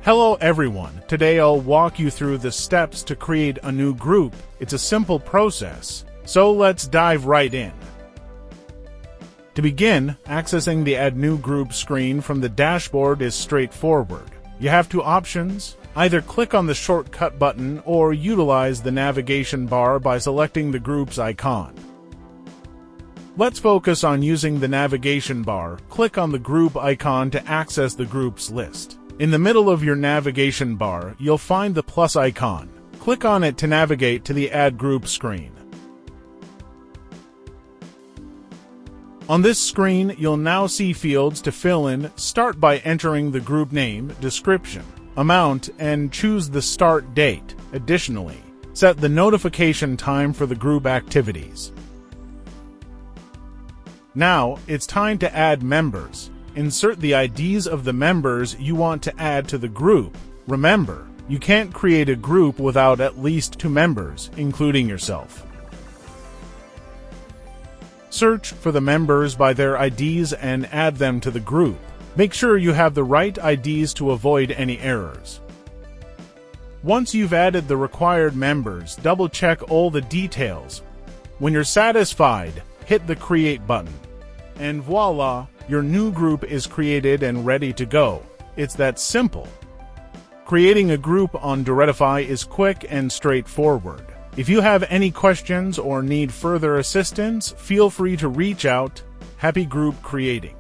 Hello everyone, today I'll walk you through the steps to create a new group. It's a simple process, so let's dive right in. To begin, accessing the Add New Group screen from the dashboard is straightforward. You have two options. Either click on the shortcut button or utilize the navigation bar by selecting the group's icon. Let's focus on using the navigation bar. Click on the group icon to access the group's list. In the middle of your navigation bar, you'll find the plus icon. Click on it to navigate to the Add Group screen. On this screen, you'll now see fields to fill in. Start by entering the group name, description, amount, and choose the start date. Additionally, set the notification time for the group activities. Now, it's time to add members. Insert the IDs of the members you want to add to the group. Remember, you can't create a group without at least 2 members, including yourself. Search for the members by their IDs and add them to the group. Make sure you have the right IDs to avoid any errors. Once you've added the required members, double-check all the details. When you're satisfied, hit the Create button. And voila! Your new group is created and ready to go. It's that simple. Creating a group on Daretify is quick and straightforward. If you have any questions or need further assistance, feel free to reach out. Happy group creating!